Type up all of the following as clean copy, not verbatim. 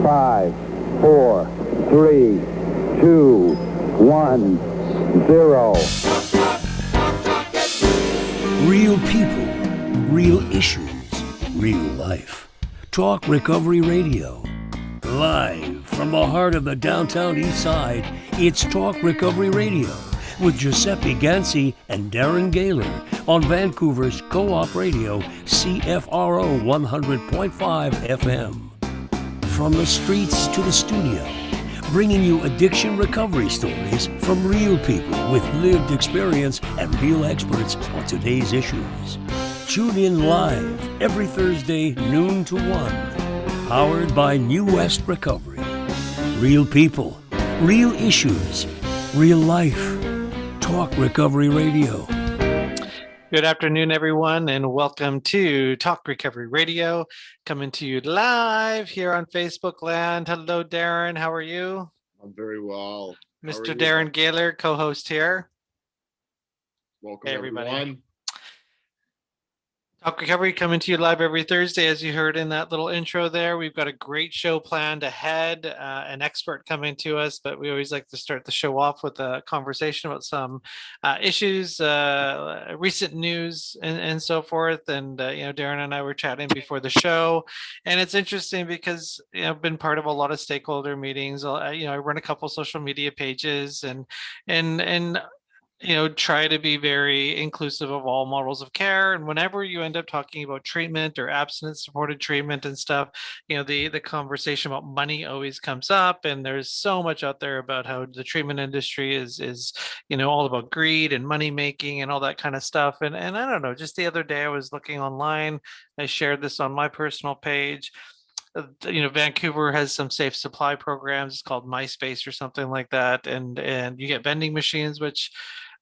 5, 4, 3, 2, 1, 0. Real people, real issues, real life. Talk Recovery Radio. Live from the heart of the downtown east side, it's Talk Recovery Radio with Giuseppe Ganci and Darren Gaylor on Vancouver's Co-op Radio, CFRO 100.5 FM. From the streets to the studio, bringing you addiction recovery stories from real people with lived experience and real experts on today's issues. Tune in live every Thursday, noon to 1. Powered by New West Recovery. Real people, real issues, real life. Talk Recovery Radio. Good afternoon, everyone, and welcome to Talk Recovery Radio, coming to you live here on Facebook land. Hello, Darren. How are you? I'm very well. Mr. Darren Gaylor, co-host here. Welcome, hey, everybody. Everyone. Talk Recovery coming to you live every Thursday. As you heard in that little intro there, we've got a great show planned ahead, an expert coming to us, but we always like to start the show off with a conversation about some issues, recent news and so forth. And, Darren and I were chatting before the show, and it's interesting because, I've been part of a lot of stakeholder meetings. I run a couple social media pages and try to be very inclusive of all models of care. And whenever you end up talking about treatment or abstinence supported treatment and stuff, the conversation about money always comes up. And there's so much out there about how the treatment industry is all about greed and money making and all that kind of stuff. And I don't know, just the other day I was looking online, I shared this on my personal page. Vancouver has some safe supply programs. It's called MySpace or something like that. And you get vending machines, which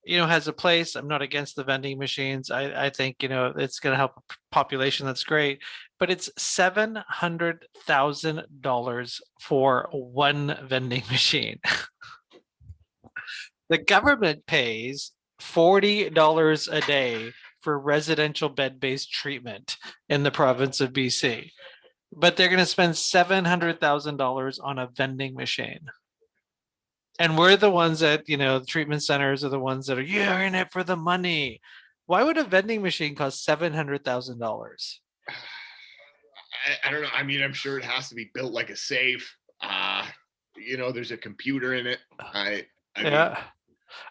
has a place. I'm not against the vending machines. I think, it's going to help a population. That's great. But it's $700,000 for one vending machine. The government pays $40 a day for residential bed-based treatment in the province of BC. But they're going to spend $700,000 on a vending machine. And we're the ones that, the treatment centers are the ones that are, you're in it for the money. Why would a vending machine cost $700,000? I don't know. I mean, I'm sure it has to be built like a safe. There's a computer in it. And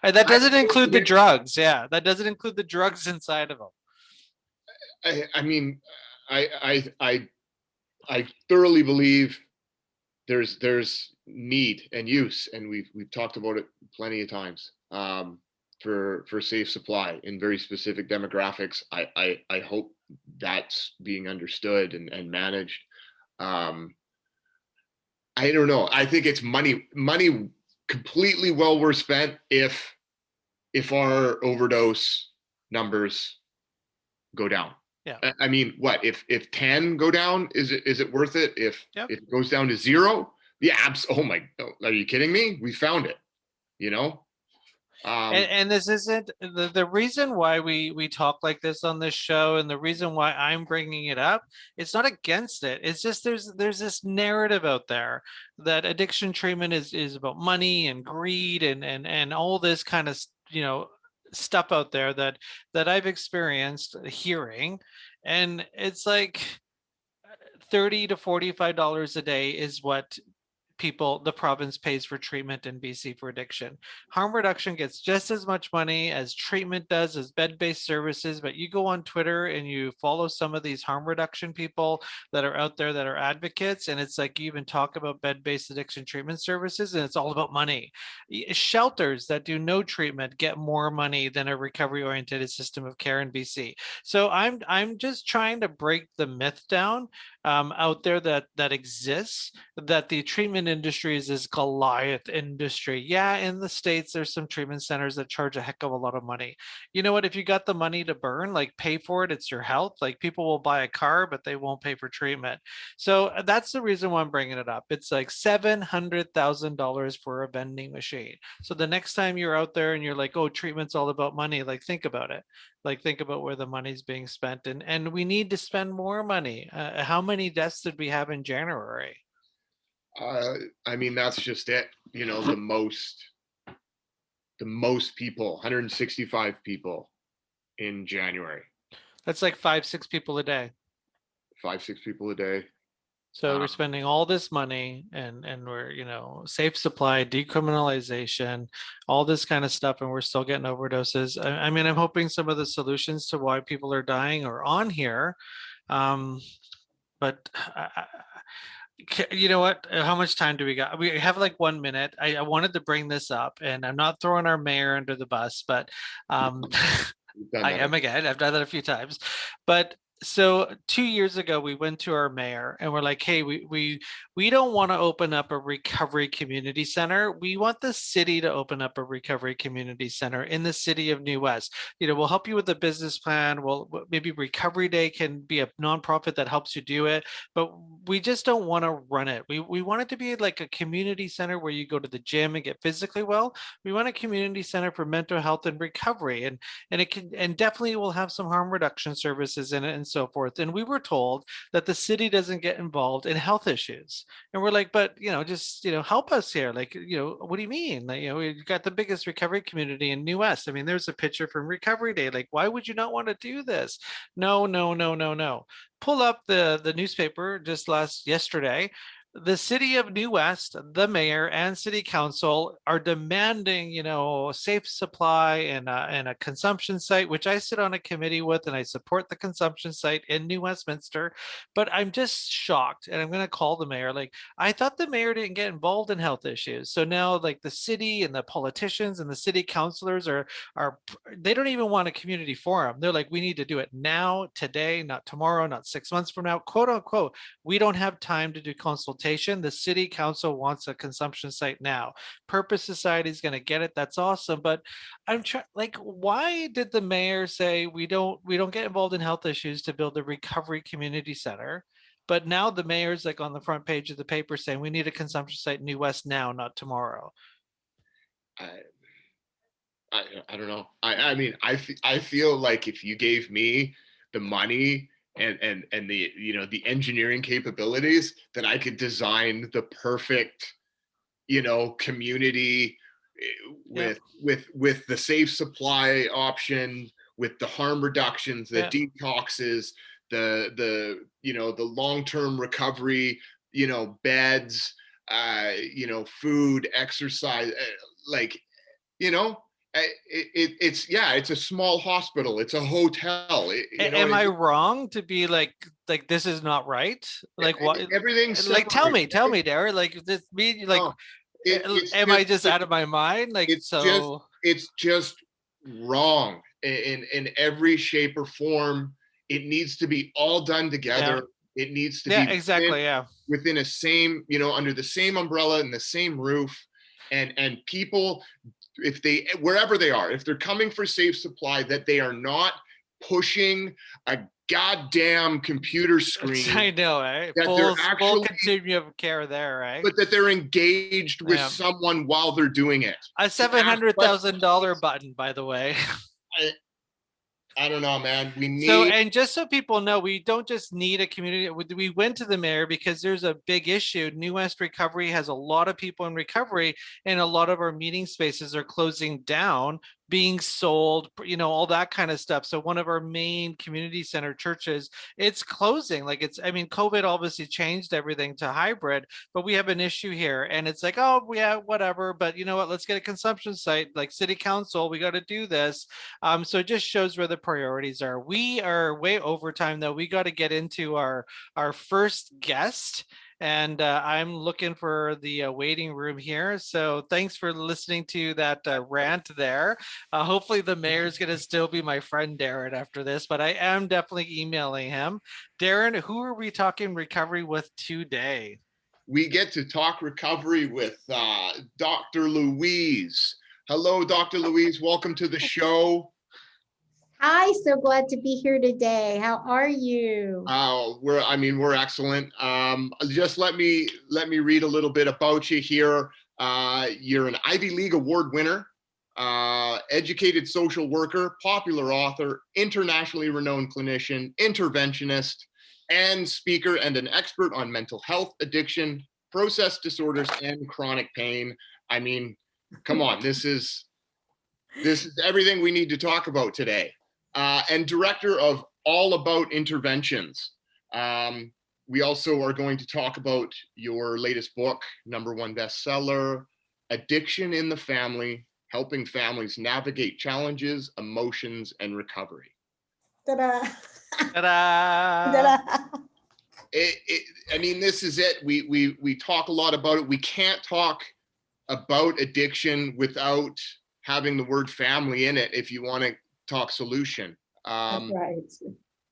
that doesn't include the drugs. Yeah, that doesn't include the drugs inside of them. I thoroughly believe there's need and use, and we've talked about it plenty of times, for safe supply in very specific demographics. I hope that's being understood and managed. I don't know. I think it's money completely well worth spent if our overdose numbers go down. Yeah. I mean, what if 10 go down? Is it worth it? If it goes down to 0? Yeah. Oh my! Are you kidding me? We found it. And this isn't the reason why we talk like this on this show, and the reason why I'm bringing it up. It's not against it. It's just there's this narrative out there that addiction treatment is about money and greed and all this kind of stuff out there that I've experienced hearing, and it's like $30 to $45 a day is what the province pays for treatment in BC for addiction. Harm reduction gets just as much money as treatment does, as bed-based services, but you go on Twitter and you follow some of these harm reduction people that are out there that are advocates, and it's like you even talk about bed-based addiction treatment services and it's all about money. Shelters that do no treatment get more money than a recovery-oriented system of care in BC. So I'm just trying to break the myth down out there that exists, that the treatment industry is this Goliath industry. Yeah, in the States, there's some treatment centers that charge a heck of a lot of money. You know what? If you got the money to burn, like pay for it, it's your health. Like people will buy a car, but they won't pay for treatment. So that's the reason why I'm bringing it up. It's like $700,000 for a vending machine. So the next time you're out there and you're like, oh, treatment's all about money, like think about it. Like think about where the money's being spent, and we need to spend more money. How many deaths did we have in January? I mean, that's just it. You know, the most people, 165 people in January, That's like 5, 6 people a day. 5, 6 people a day. So we're spending all this money, and we're, safe supply, decriminalization, all this kind of stuff, and we're still getting overdoses. I mean, I'm hoping some of the solutions to why people are dying are on here. Um, but you know what? How much time do we got? We have like 1 minute. I wanted to bring this up, and I'm not throwing our mayor under the bus, but We've done I that. am again. I've done that a few times. But so 2 years ago, we went to our mayor and we're like, hey, we don't want to open up a recovery community center. We want the city to open up a recovery community center in the city of New West. We'll help you with the business plan. Maybe Recovery Day can be a nonprofit that helps you do it, but we just don't want to run it. We want it to be like a community center where you go to the gym and get physically well. We want a community center for mental health and recovery. And it can, and definitely will have some harm reduction services in it and so forth. And we were told that the city doesn't get involved in health issues, and we're like, but just help us here. Like, what do you mean? Like, we've got the biggest recovery community in New West. I mean, there's a picture from Recovery Day. Like, why would you not want to do this? No, no, no, no, no. Pull up the newspaper just yesterday. The city of New West, the mayor and city council are demanding, safe supply and a consumption site, which I sit on a committee with, and I support the consumption site in New Westminster. But I'm just shocked, and I'm going to call the mayor. Like, I thought the mayor didn't get involved in health issues. So now, like, the city and the politicians and the city councilors are they don't even want a community forum. They're like, we need to do it now, today, not tomorrow, not 6 months from now, quote unquote. We don't have time to do consultation. The city council wants a consumption site now. Purpose Society is going to get it. That's awesome. But I'm trying, like, why did the mayor say we don't get involved in health issues to build a recovery community center? But now the mayor's like on the front page of the paper saying we need a consumption site in New West now, not tomorrow. I don't know. I mean, I feel like if you gave me the money and the the engineering capabilities, that I could design the perfect community with the safe supply option, with the harm reductions, the detoxes, the long-term recovery, beds, food, exercise, like it's a small hospital, it's a hotel. Am I wrong to be like this is not right? Like, what? Everything's like, tell me, Darren. Like, this me, like, am I just out of my mind? Like, it's just wrong in every shape or form. It needs to be all done together. It needs to be exactly within a same, under the same umbrella and the same roof. And people, if they, wherever they are, if they're coming for safe supply, that they are not pushing a goddamn computer screen. I know, right? Full continuum of care there, right? But that they're engaged with someone while they're doing it. A $700,000 button, by the way. I don't know, man. We need. So, and just so people know, we don't just need a community. We went to the mayor because there's a big issue. New West Recovery has a lot of people in recovery, and a lot of our meeting spaces are closing down, being sold, all that kind of stuff. So one of our main community center churches, it's closing. Like, I mean, COVID obviously changed everything to hybrid, but we have an issue here, and it's like, oh yeah, whatever. But you know what? Let's get a consumption site. Like, city council, we got to do this. So it just shows where the priorities are. We are way over time though. We got to get into our first guest. And I'm looking for the waiting room here. So thanks for listening to that rant there. Hopefully the mayor's going to still be my friend, Darren, after this, but I am definitely emailing him. Darren, who are we talking recovery with today? We get to talk recovery with Dr. Louise. Hello, Dr. Louise. Welcome to the show. Hi, so glad to be here today. How are you? We're excellent. Just let me read a little bit about you here. You're an Ivy League award winner, educated social worker, popular author, internationally renowned clinician, interventionist, and speaker, and an expert on mental health, addiction, process disorders and chronic pain. I mean, come on, this is everything we need to talk about today. And director of All About Interventions. We also are going to talk about your latest book, #1 bestseller, Addiction in the Family, Helping Families Navigate Challenges, Emotions, and Recovery. Ta-da. Ta-da! Ta-da. I mean, this is it. We talk a lot about it. We can't talk about addiction without having the word family in it if you want to talk solution. That's right.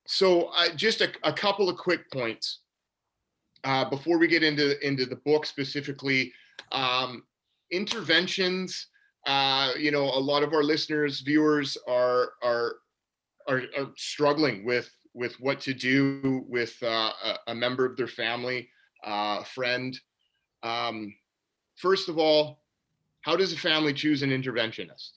So just a couple of quick points before we get into the book specifically. Interventions, you know, a lot of our listeners, viewers are struggling with what to do with a member of their family, friend. First of all, how does a family choose an interventionist?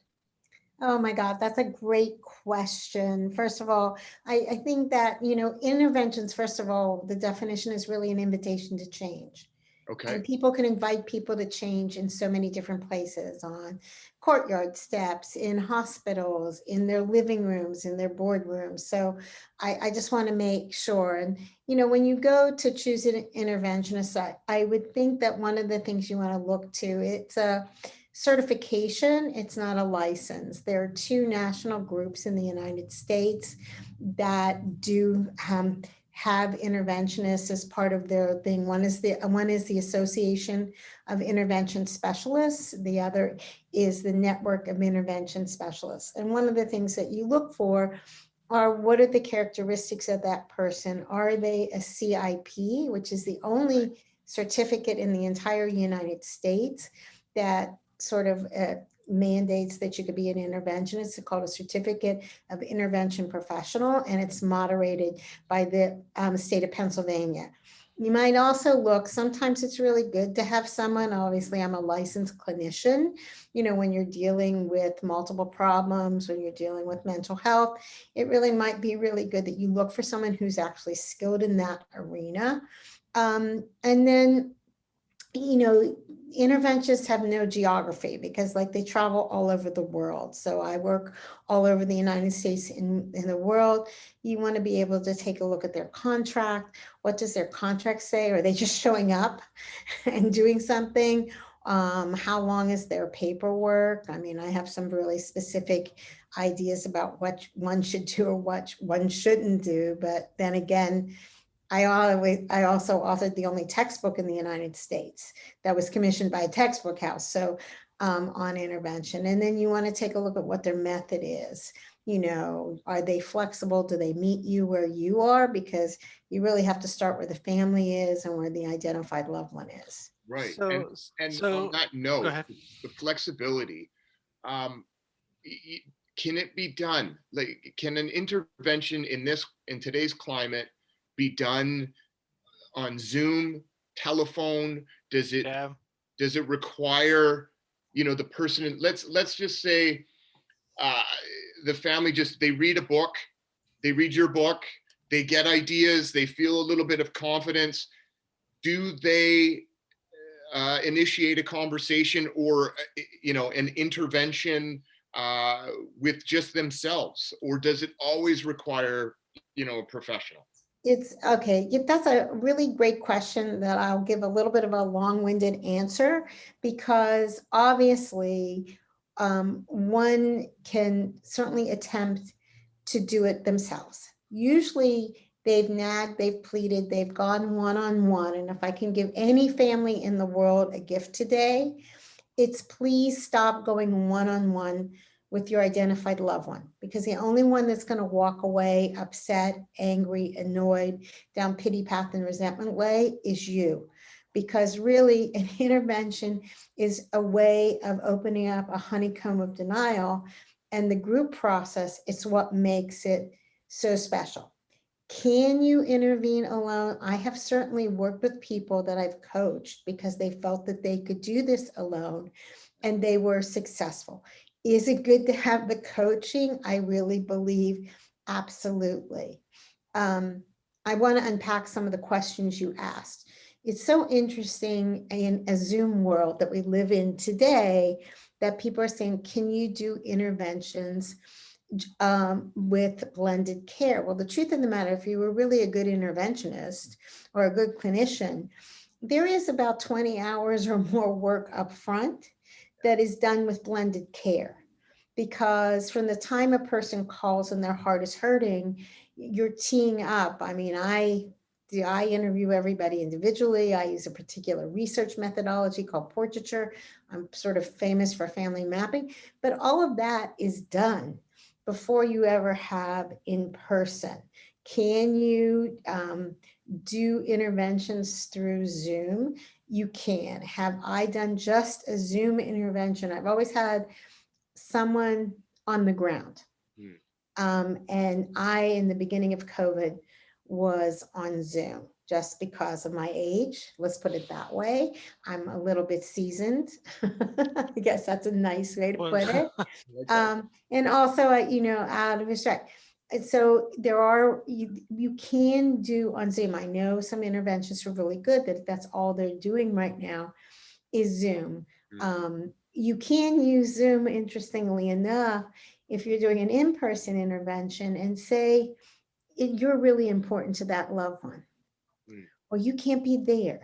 Oh my God, that's a great question. First of all, I think that, you know, interventions, first of all, the definition is really an invitation to change. Okay. And people can invite people to change in so many different places, on courtyard steps, in hospitals, in their living rooms, in their boardrooms. So I just want to make sure. And, you know, when you go to choose an interventionist, I would think that one of the things you want to look to, it's a certification, it's not a license. There are two national groups in the United States that do have interventionists as part of their thing. One is the Association of Intervention Specialists. The other is the Network of Intervention Specialists. And one of the things that you look for are, what are the characteristics of that person? Are they a CIP, which is the only certificate in the entire United States that sort of mandates that you could be an interventionist. It's called a Certificate of Intervention Professional, and it's moderated by the state of Pennsylvania. You might also look, sometimes it's really good to have someone, obviously I'm a licensed clinician, you know, when you're dealing with multiple problems, when you're dealing with mental health, it really might be really good that you look for someone who's actually skilled in that arena. And then, you know, interventionists have no geography because like they travel all over the world. So I work all over the United States and in the world. You want to be able to take a look at their contract. What does their contract say? Are they just showing up and doing something? How long is their paperwork? I mean, I have some really specific ideas about what one should do or what one shouldn't do. But then again, I also authored the only textbook in the United States that was commissioned by a textbook house. So on intervention. And then you want to take a look at what their method is. You know, are they flexible? Do they meet you where you are? Because you really have to start where the family is and where the identified loved one is. Right. So, and so on that go note, ahead. the flexibility, can it be done? Like, can an intervention in today's climate be done on Zoom, telephone? Does it require, you know, the person, let's just say the family they read a book, they read your book, they get ideas, they feel a little bit of confidence. Do they initiate a conversation or, you know, an intervention with just themselves? Or does it always require, you know, a professional? It's okay. That's a really great question that I'll give a little bit of a long-winded answer, because obviously one can certainly attempt to do it themselves. Usually they've nagged, they've pleaded, they've gone one-on-one. And if I can give any family in the world a gift today, it's please stop going one-on-one with your identified loved one, because the only one that's going to walk away upset, angry, annoyed, down pity path and resentment way is you. Because really an intervention is a way of opening up a honeycomb of denial, and the group process, it's what makes it so special. Can you intervene alone? I have certainly worked with people that I've coached because they felt that they could do this alone and they were successful. Is it good to have the coaching? I really believe absolutely. I want to unpack some of the questions you asked. it's so interesting in a Zoom world that we live in today that people are saying, can you do interventions with blended care? Well, the truth of the matter, if you were really a good interventionist or a good clinician, there is about 20 hours or more work up front that is done with blended care. Because from the time a person calls and their heart is hurting, you're teeing up. I mean, I interview everybody individually. I use a particular research methodology called portraiture. I'm sort of famous for family mapping, but all of that is done before you ever have in person. Can you do interventions through Zoom? You can. Have I done just a Zoom intervention? I've always had someone on the ground. And I, in the beginning of COVID, was on Zoom just because of my age. Let's put it that way. I'm a little bit seasoned. I guess that's a nice way to put it. And also, out of respect. And so there are, you can do on Zoom. I know some interventions are really good that that's all they're doing right now is Zoom. You can use Zoom, interestingly enough, if you're doing an in-person intervention and say you're really important to that loved one, or you can't be there.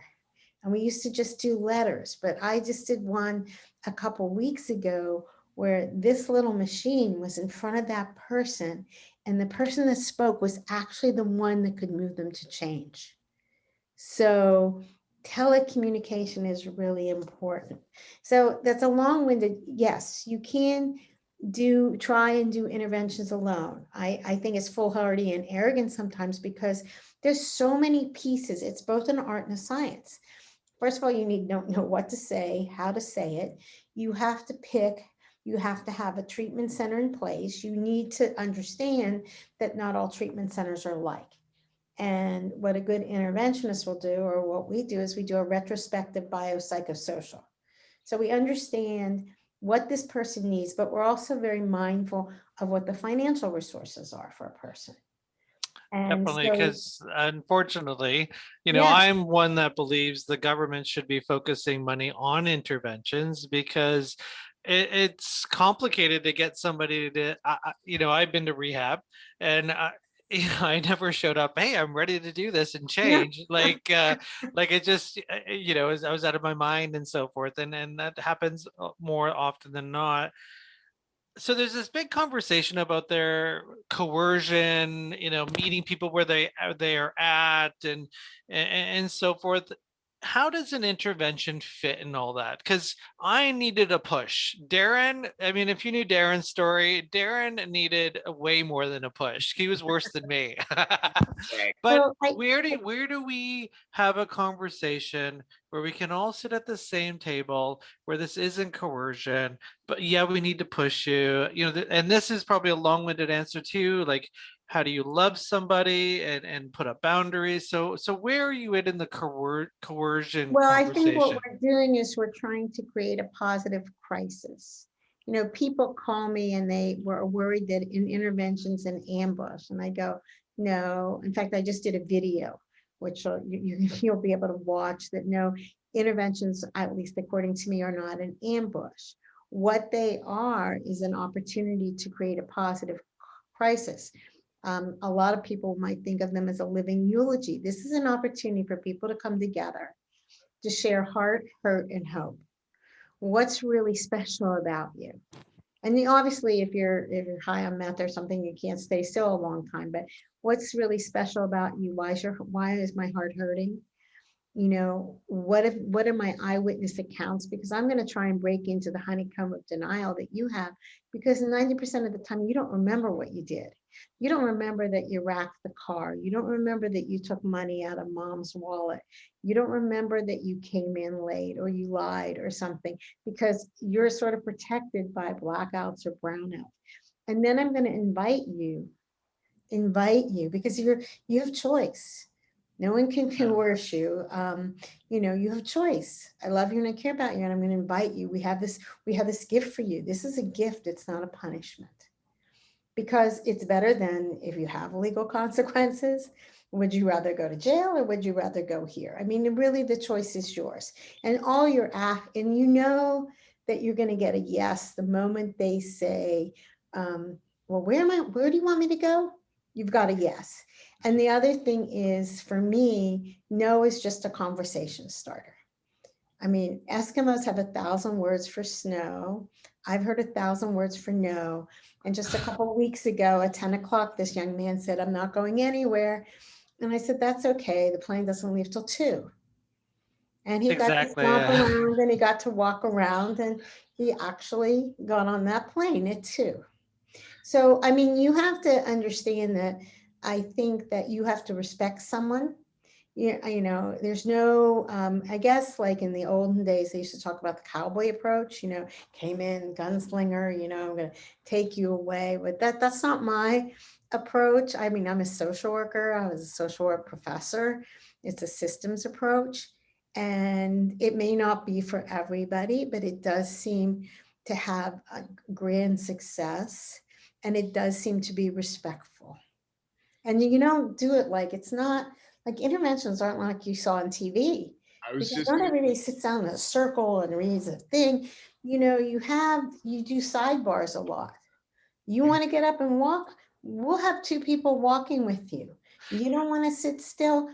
And we used to just do letters, but I just did one a couple weeks ago where this little machine was in front of that person, and the person that spoke was actually the one that could move them to change. So telecommunication is really important. So that's a long-winded, yes, you can try and do interventions alone. I think it's foolhardy and arrogant sometimes because there's so many pieces. It's both an art and a science. First of all, you don't know what to say, how to say it. You have to pick, you have to have a treatment center in place. You need to understand that not all treatment centers are alike. And what a good interventionist will do, or what we do, is we do a retrospective biopsychosocial. So we understand what this person needs, but we're also very mindful of what the financial resources are for a person. And Definitely, so, because unfortunately, yeah, I'm one that believes the government should be focusing money on interventions because it's complicated to get somebody to, I've been to rehab and I never showed up. Hey, I'm ready to do this and yeah. change. Like it just, I was out of my mind and so forth. And that happens more often than not. So there's this big conversation about their coercion, meeting people where they are at and so forth. How does an intervention fit in all that? Because I needed a push. Darren, I mean, if you knew Darren's story, Darren needed way more than a push. He was worse than me. But So where do we have a conversation where we can all sit at the same table, where this isn't coercion, but yeah, we need to push you, and this is probably a long-winded answer too, like how do you love somebody and put up boundaries? So where are you at in the coercion Well, I think what conversation? we're doing is we're trying to create a positive crisis. People call me and they were worried that in interventions an ambush, and I go, no. In fact, I just did a video, which you'll be able to watch, that no, interventions, at least according to me, are not an ambush. What they are is an opportunity to create a positive crisis. A lot of people might think of them as a living eulogy. This is an opportunity for people to come together to share heart, hurt, and hope. What's really special about you? And obviously, if you're high on meth or something, you can't stay still a long time. But what's really special about you? Why is my heart hurting? What are my eyewitness accounts? Because I'm going to try and break into the honeycomb of denial that you have, because 90% of the time you don't remember what you did. You don't remember that you racked the car. You don't remember that you took money out of mom's wallet. You don't remember that you came in late or you lied or something, because you're sort of protected by blackouts or brownouts. And then I'm going to invite you because you have choice. No one can coerce you. You have choice. I love you and I care about you, and I'm going to invite you. We have this gift for you. This is a gift. It's not a punishment, because it's better than if you have legal consequences. Would you rather go to jail or would you rather go here? I mean, really the choice is yours. And all your and you know that you're going to get a yes the moment they say, well, where do you want me to go? You've got a yes. And the other thing is, for me, no is just a conversation starter. I mean, Eskimos have 1,000 words for snow. I've heard 1,000 words for no. And just a couple of weeks ago at 10 o'clock, this young man said, I'm not going anywhere. And I said, that's okay. The plane doesn't leave till 2. And he got to Exactly. stomp Yeah. around and he got to walk around and he actually got on that plane at 2. So, I mean, you have to understand that I think that you have to respect someone. You know, there's no, I guess like in the olden days, they used to talk about the cowboy approach, you know, came in gunslinger, you know, I'm going to take you away. But that's not my approach. I mean, I'm a social worker. I was a social work professor. It's a systems approach. And it may not be for everybody, but it does seem to have a grand success. And it does seem to be respectful. And you don't do it like, it's not like interventions aren't like you saw on TV, I was because just not gonna, everybody sits down in a circle and reads a thing. You know, you do sidebars a lot. You want to get up and walk? We'll have 2 people walking with you. You don't want to sit still?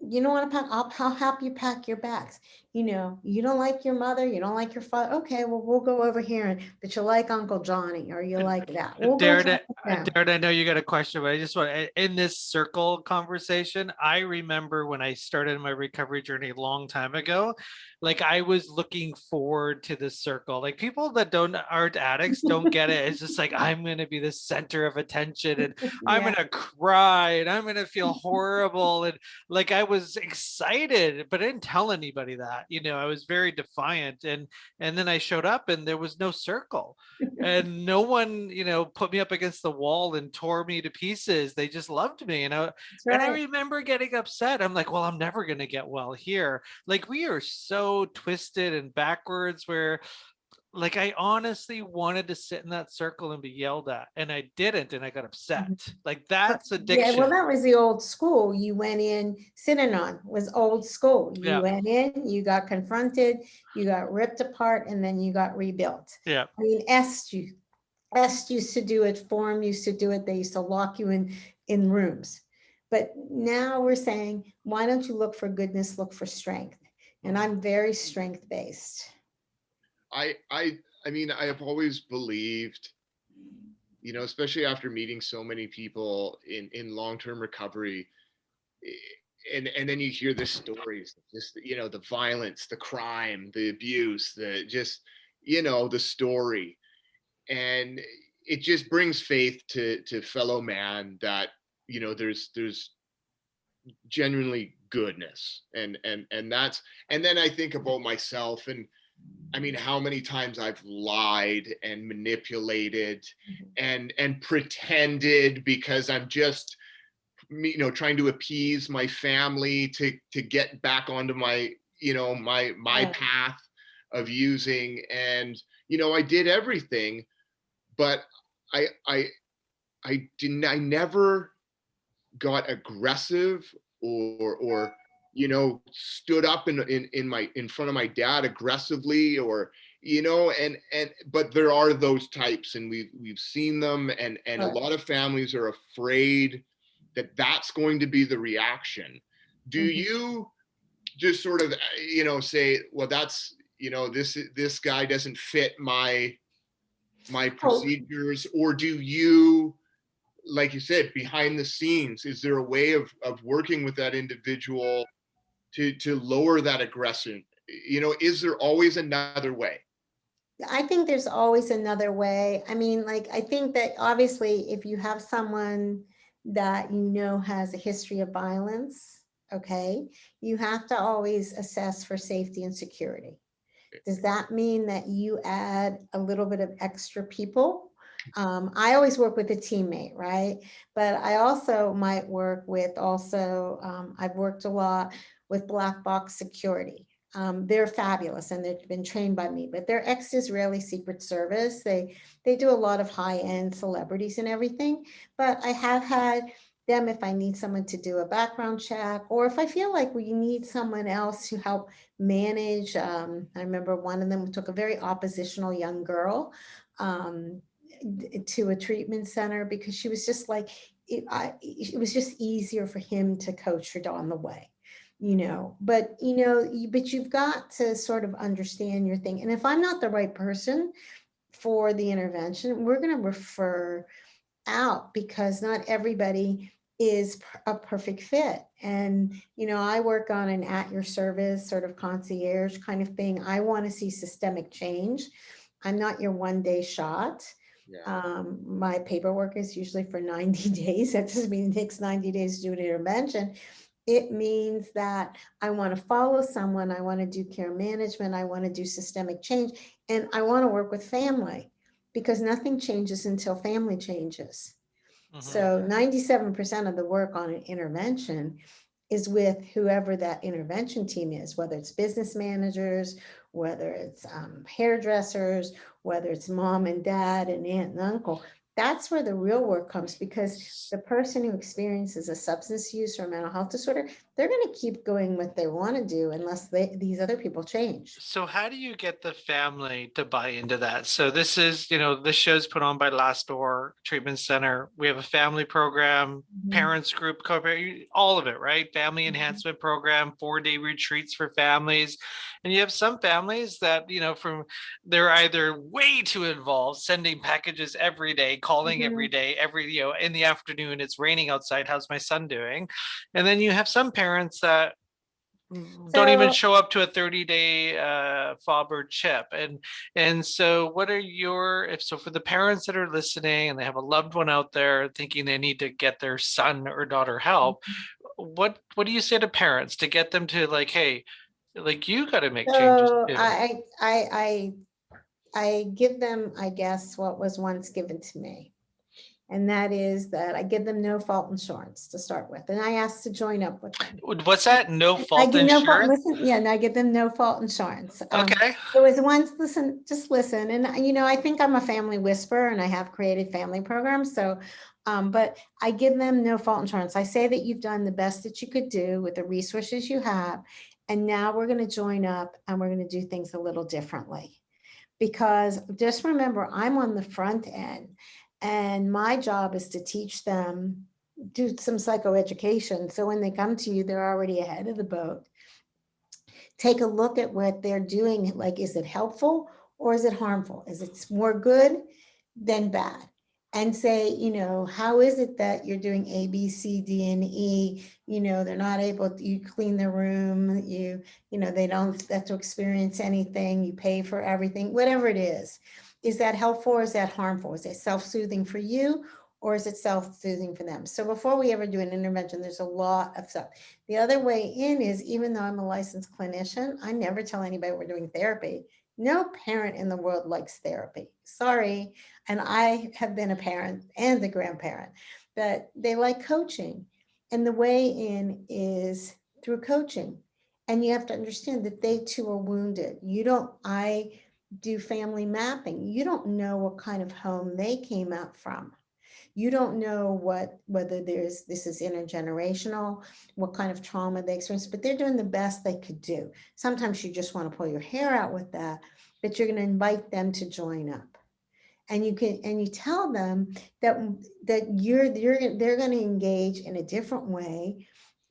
You don't want to pack, I'll help you pack your bags. You know, you don't like your mother, you don't like your father. Okay, well, we'll go over here, but you like Uncle Johnny, or you like that. We'll go Darren, track it down. Darren, I know you got a question, but I just want in this circle conversation, I remember when I started my recovery journey a long time ago, like I was looking forward to this circle. Like people that aren't addicts don't get it. It's just like I'm gonna be the center of attention and I'm Yeah. gonna cry and I'm gonna feel horrible. And like I was excited, but I didn't tell anybody that. You know, I was very defiant. And then I showed up and there was no circle. And no one, you know, put me up against the wall and tore me to pieces. They just loved me. That's And I right. remember getting upset. I'm like, well, I'm never going to get well here. Like we are so twisted and backwards where like I honestly wanted to sit in that circle and be yelled at and I didn't and I got upset. Mhm. Like that's Yeah, well, addiction. that was the old school. You went in, Synanon was old school. You Yeah. went in, you got confronted, you got ripped apart, and then you got rebuilt. Yeah. I mean, Est used to do it, Form used to do it. They used to lock you in rooms. But now we're saying, why don't you look for goodness, look for strength? And I'm very strength-based. I mean, I have always believed, you know, especially after meeting so many people in long-term recovery, and then you hear the stories, just, you know, the violence, the crime, the abuse, the just, you know, the story. And it just brings faith to fellow man that, you know, there's genuinely goodness. And that's, and then I think about myself, and I mean, how many times I've lied and manipulated and pretended because I'm just, you know, trying to appease my family to get back onto my, you know, my Yeah. path of using. And, you know, I did everything, but I never got aggressive or you know, stood up in front of my dad aggressively, or, you know, and but there are those types, and we've seen them, and a Sure. lot of families are afraid that that's going to be the reaction. Do Mhm. you just sort of, you know, say, well, that's, you know, this guy doesn't fit my Oh, procedures, or do you, like you said, behind the scenes, is there a way of working with that individual to lower that aggression? You know, is there always another way? I think there's always another way. I mean, like, I think that obviously if you have someone that you know has a history of violence, okay, you have to always assess for safety and security. Does that mean that you add a little bit of extra people? I always work with a teammate, right? But I also might work with I've worked a lot with black box security. They're fabulous and they've been trained by me, but they're ex-Israeli Secret Service. They do a lot of high-end celebrities and everything. But I have had them if I need someone to do a background check, or if I feel like we need someone else to help manage. I remember one of them took a very oppositional young girl to a treatment center because she was just like, it was just easier for him to coach her on the way. But but you've got to sort of understand your thing. And if I'm not the right person for the intervention, we're going to refer out because not everybody is a perfect fit. And, I work on an at your service sort of concierge kind of thing. I want to see systemic change. I'm not your one-day shot. My paperwork is usually for 90 days. That doesn't mean it takes 90 days to do an intervention. It means that I want to follow someone. I want to do care management. I want to do systemic change. And I want to work with family because nothing changes until family changes. So 97% of the work on an intervention is with whoever that intervention team is, whether it's business managers, whether it's hairdressers, whether it's mom and dad and aunt and uncle. That's where the real work comes, because the person who experiences a substance use or mental health disorder, they're going to keep doing what they want to do unless these other people change. So how do you get the family to buy into that? So this is, this show's put on by Last Door Treatment Center. We have a family program, parents group, all of it, right? Family enhancement program, 4-day retreats for families. And you have some families that, they're either way too involved, sending packages every day, calling every day, in the afternoon, it's raining outside. How's my son doing? And then you have some parents that don't even show up to a 30-day FOB chip. And so what are for the parents that are listening and they have a loved one out there thinking they need to get their son or daughter help, what do you say to parents to get them to like, hey, like you got to make changes too? I give them, I guess, what was once given to me. And that is that I give them no fault insurance to start with. And I ask to join up with them. What's that? No fault insurance? And I give them no fault insurance. Okay. There was once, just listen. And, I think I'm a family whisperer and I have created family programs. So, but I give them no fault insurance. I say that you've done the best that you could do with the resources you have. And now we're going to join up and we're going to do things a little differently. Because just remember, I'm on the front end and my job is to teach them, do some psychoeducation. So when they come to you, they're already ahead of the boat. Take a look at what they're doing. Like, is it helpful or is it harmful? Is it more good than bad? And say, how is it that you're doing A, B, C, D, and E? They're not able to, you clean their room, they don't have to experience anything, you pay for everything, whatever it is. Is that helpful or is that harmful? Is it self-soothing for you or is it self-soothing for them? So before we ever do an intervention, there's a lot of stuff. The other way in is, even though I'm a licensed clinician, I never tell anybody we're doing therapy. No parent in the world likes therapy. Sorry. And I have been a parent and a grandparent, but they like coaching. And the way in is through coaching. And you have to understand that they too are wounded. I do family mapping. You don't know what kind of home they came out from. You don't know whether this is intergenerational, what kind of trauma they experienced, but they're doing the best they could do. Sometimes you just want to pull your hair out with that, but you're going to invite them to join up. And you tell them that they're going to engage in a different way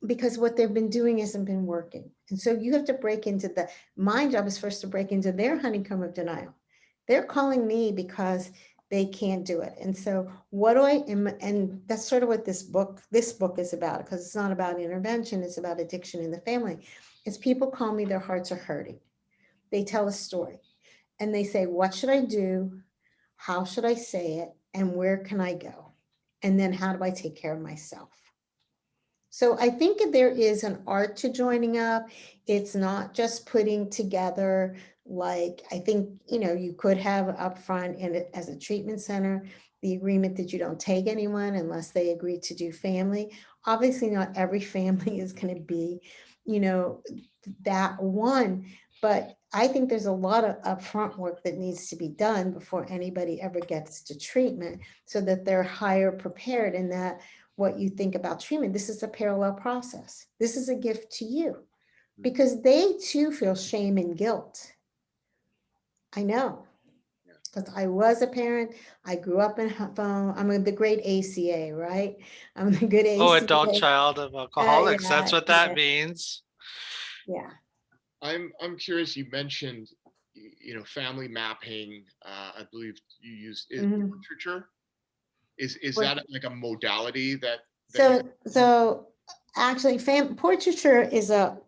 because what they've been doing hasn't been working. And so you have to break into my job is first to break into their honeycomb of denial. They're calling me because they can't do it. And so and that's sort of what this book is about, because it's not about intervention, it's about addiction in the family. It's people call me, their hearts are hurting. They tell a story and they say, what should I do? How should I say it? And where can I go? And then how do I take care of myself? So I think there is an art to joining up. It's not just putting together, like, I think, you could have upfront as a treatment center, the agreement that you don't take anyone unless they agree to do family. Obviously not every family is going to be, that one, but I think there's a lot of upfront work that needs to be done before anybody ever gets to treatment so that they're higher prepared, and that what you think about treatment. This is a parallel process. This is a gift to you because they too feel shame and guilt. I know, because I was a parent. I grew up in phone. I'm the great ACA, right? I'm the good Oh, ACA. adult child of alcoholics. Yeah, That's what that means. yeah. I'm curious. You mentioned, family mapping. I believe you use is Mhm. portraiture. Is What- that like a modality that So actually, portraiture is a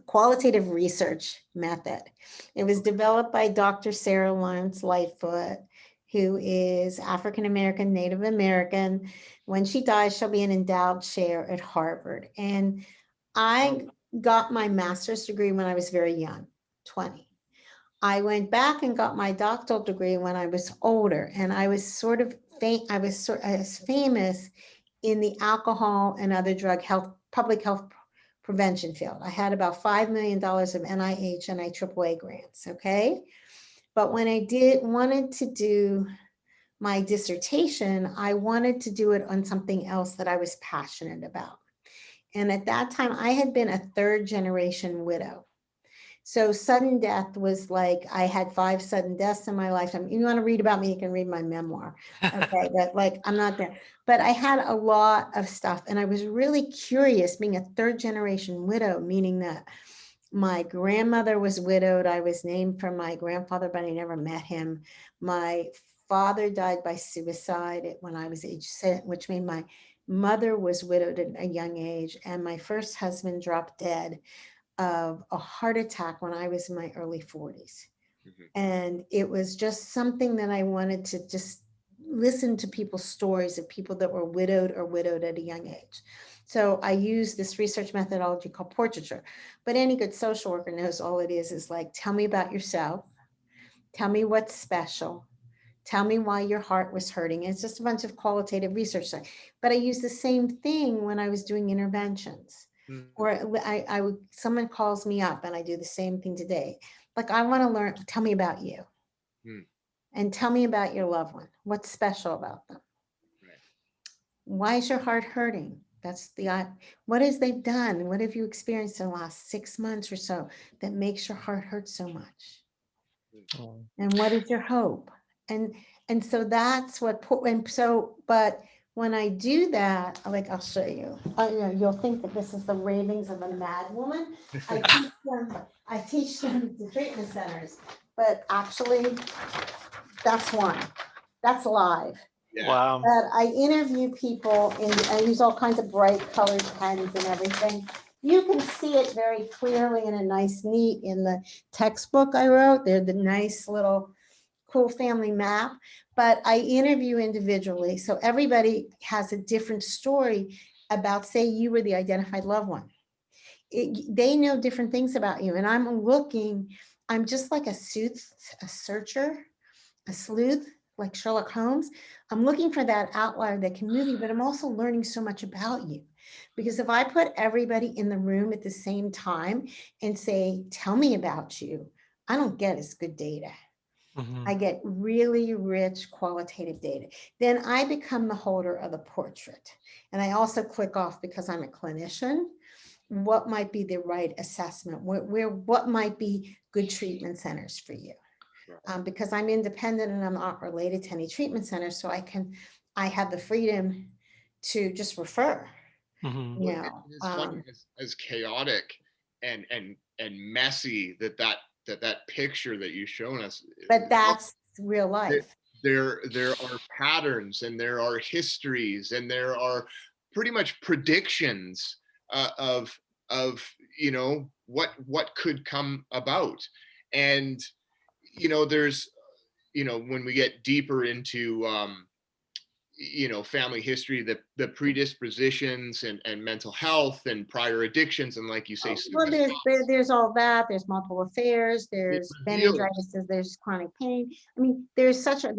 qualitative research method. It was developed by Dr. Sarah Lawrence Lightfoot, who is African American, Native American. When she dies, she'll be an endowed chair at Harvard. And I got my master's degree when I was very young, 20. I went back and got my doctoral degree when I was older, and I was sort of I was famous in the alcohol and other drug health, public health prevention field. I had about $5 million of NIH and IAAA grants, okay? But when I wanted to do my dissertation, I wanted to do it on something else that I was passionate about. And at that time, I had been a third generation widow. So sudden death was like, I had 5 sudden deaths in my lifetime. You want to read about me, you can read my memoir. Okay, but like, I'm not there. But I had a lot of stuff. And I was really curious, being a third generation widow, meaning that my grandmother was widowed. I was named for my grandfather, but I never met him. My father died by suicide when I was age 7, which means my mother was widowed at a young age. And my first husband dropped dead of a heart attack when I was in my early 40s. And it was just something that I wanted to just listen to people's stories of people that were widowed or widowed at a young age. So I use this research methodology called portraiture. But any good social worker knows all it is like, tell me about yourself. Tell me what's special. Tell me why your heart was hurting. It's just a bunch of qualitative research. But I use the same thing when I was doing interventions. Or someone calls me up and I do the same thing today. Like, I want to learn, tell me about you. And tell me about your loved one. What's special about them? Right. Why is your heart hurting? That's what has they've done? What have you experienced in the last 6 months or so that makes your heart hurt so much? And what is your hope? And so that's what but when I do that, like, I'll show you. You'll think that this is the ravings of a mad woman. I teach them to treatment centers, but actually that's one. That's live. Yeah. Wow. But I interview people and I use all kinds of bright colored pens and everything. You can see it very clearly in a nice, neat, in the textbook I wrote. They're the nice little cool family map, but I interview individually. So everybody has a different story about, say you were the identified loved one. They know different things about you. And I'm just like a searcher, a sleuth, like Sherlock Holmes. I'm looking for that outlier that can move you, but I'm also learning so much about you. Because if I put everybody in the room at the same time and say, tell me about you, I don't get as good data. I get really rich qualitative data. Then I become the holder of the portrait. And I also click off, because I'm a clinician, what might be the right assessment, what might be good treatment centers for you. Because I'm independent and I'm not related to any treatment center, so I have the freedom to just refer. It's funny, as chaotic and messy that picture that you've shown us. But that's real life. There are patterns and there are histories and there are pretty much predictions of what could come about. And there's when we get deeper into family history, the predispositions and mental health and prior addictions, and like you say, Well, there's all that. There's multiple affairs. There's reveals. meningitis. There's chronic pain. I mean, there's such a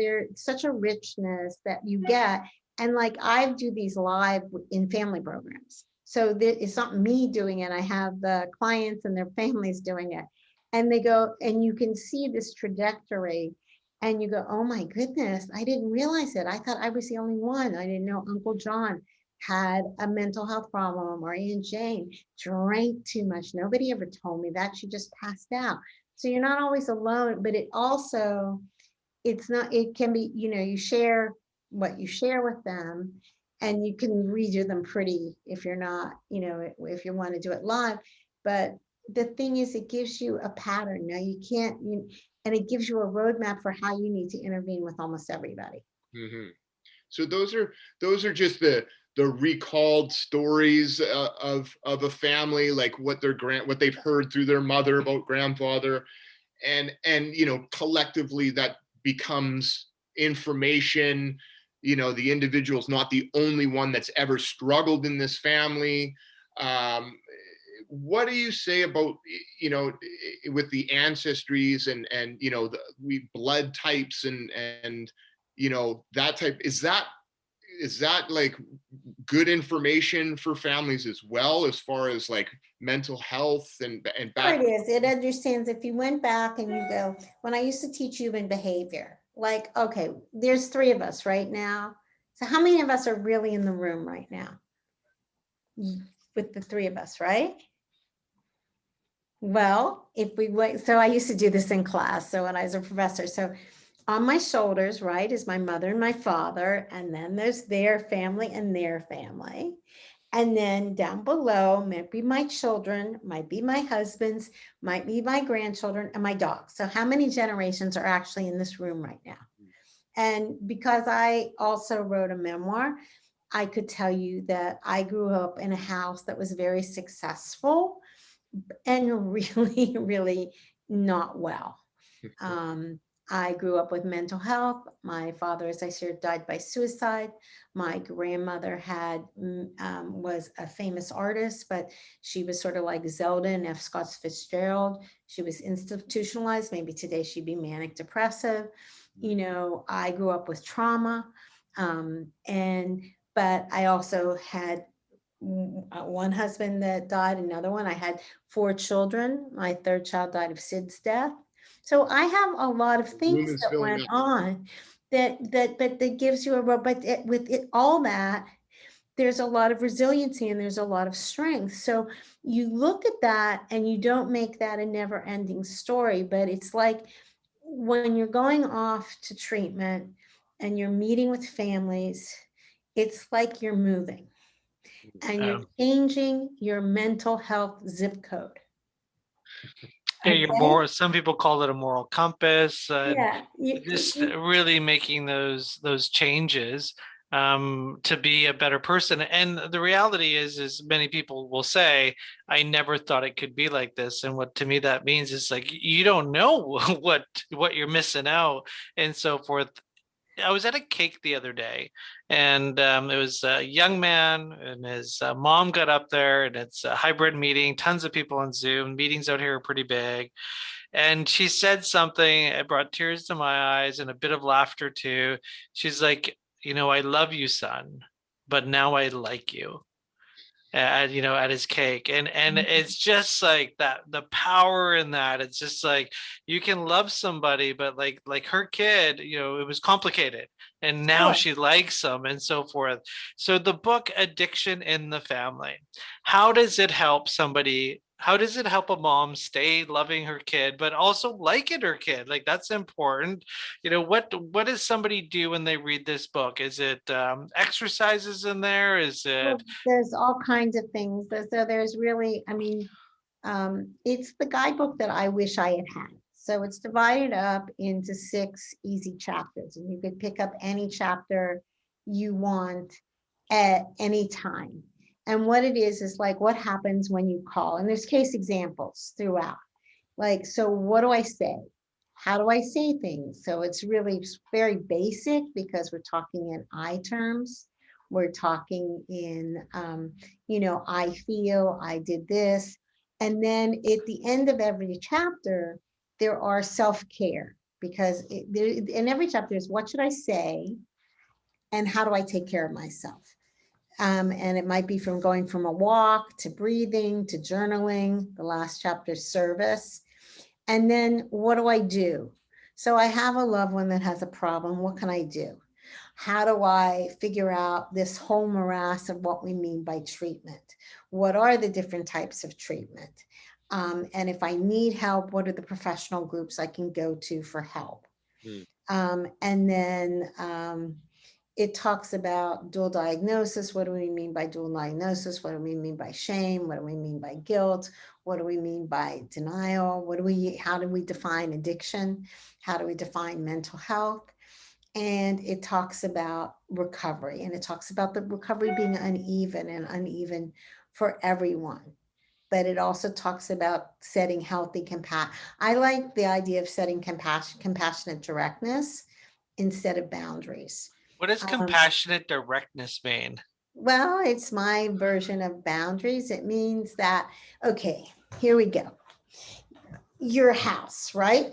richness that you get. And like, I do these live in family programs. So it's not me doing it. I have the clients and their families doing it. And they go, and you can see this trajectory. And you go, oh my goodness, I didn't realize it. I thought I was the only one. I didn't know Uncle John had a mental health problem, or Aunt Jane drank too much. Nobody ever told me that. She just passed out. So you're not always alone, but it also, it's not, it can be, you know, you share what you share with them, and you can redo them pretty if you're not, you know, if you want to do it live. But the thing is, it gives you a pattern. Now you can't, and it gives you a roadmap for how you need to intervene with almost everybody. Mm-hmm. So those are just the recalled stories of a family, like what what they've heard through their mother about grandfather, and you know, collectively that becomes information. You know, the individual's not the only one that's ever struggled in this family. What do you say about, you know, with the ancestries and you know, we blood types and you know, that type, is that like good information for families as well, as far as like mental health and Sure back? it is. It understands. If you went back and you go, when I used to teach human behavior, like, okay, there's 3 of us right now. So how many of us are really in the room right now with the 3 of us, right? Well, if we wait, so I used to do this in class. So when I was a professor, so on my shoulders, right, is my mother and my father, and then there's their family and their family. And then down below might be my children, might be my husband's, might be my grandchildren, and my dog. So how many generations are actually in this room right now? And because I also wrote a memoir, I could tell you that I grew up in a house that was very successful and really, really not well. I grew up with mental health. My father, as I said, died by suicide. My grandmother was a famous artist, but she was sort of like Zelda and F. Scott Fitzgerald. She was institutionalized. Maybe today she'd be manic depressive. You know, I grew up with trauma. But I also had one husband that died, another one. I had 4 children. My 3rd child died of SIDS death. So I have a lot of things Women's that filling went up. on that gives you all that, there's a lot of resiliency and there's a lot of strength. So you look at that and you don't make that a never ending story, but it's like when you're going off to treatment and you're meeting with families, it's like you're moving and you're changing your mental health zip code. Yeah, your Okay? more, some people call it a moral compass, and Yeah. just really making those changes to be a better person. And the reality is many people will say, I never thought it could be like this. And what to me that means is like, you don't know what you're missing out and so forth. I was at a cake the other day, and it was a young man, and his mom got up there, and it's a hybrid meeting, tons of people on Zoom. Meetings out here are pretty big. And she said something, it brought tears to my eyes and a bit of laughter too. She's like, you know, I love you, son, but now I like you. You know, at his cake, and it's just like that, the power in that. It's just like you can love somebody, but like her kid, you know, it was complicated, and now Sure. she likes them and so forth. So the book Addiction in the Family, how does it help somebody? How does it help a mom stay loving her kid but also liking her kid? Like, that's important. You know, what does somebody do when they read this book? Is it exercises in there? Is Well, it there's all kinds of things. So there's really, I mean, it's the guidebook that I wish I had had. So it's divided up into 6 easy chapters, and you could pick up any chapter you want at any time. And what it is like what happens when you call, and there's case examples throughout. Like, so what do I say? How do I say things? So it's really very basic because we're talking in I terms. We're talking in, you know, I feel, I did this. And then at the end of every chapter, there are self-care, because in every chapter is what should I say and how do I take care of myself? And it might be from going from a walk to breathing to journaling. The last chapter, service. And then what do I do? So I have a loved one that has a problem. What can I do? How do I figure out this whole morass of what we mean by treatment? What are the different types of treatment? And if I need help, what are the professional groups I can go to for help? Mm. And then it talks about dual diagnosis. What do we mean by dual diagnosis? What do we mean by shame? What do we mean by guilt? What do we mean by denial? How do we define addiction? How do we define mental health? And it talks about recovery, and it talks about the recovery being uneven and uneven for everyone. But it also talks about setting healthy compassion. I like the idea of setting compassionate directness instead of boundaries. What does compassionate directness mean? Well, it's my version of boundaries. It means that, okay, here we go. Your house, right?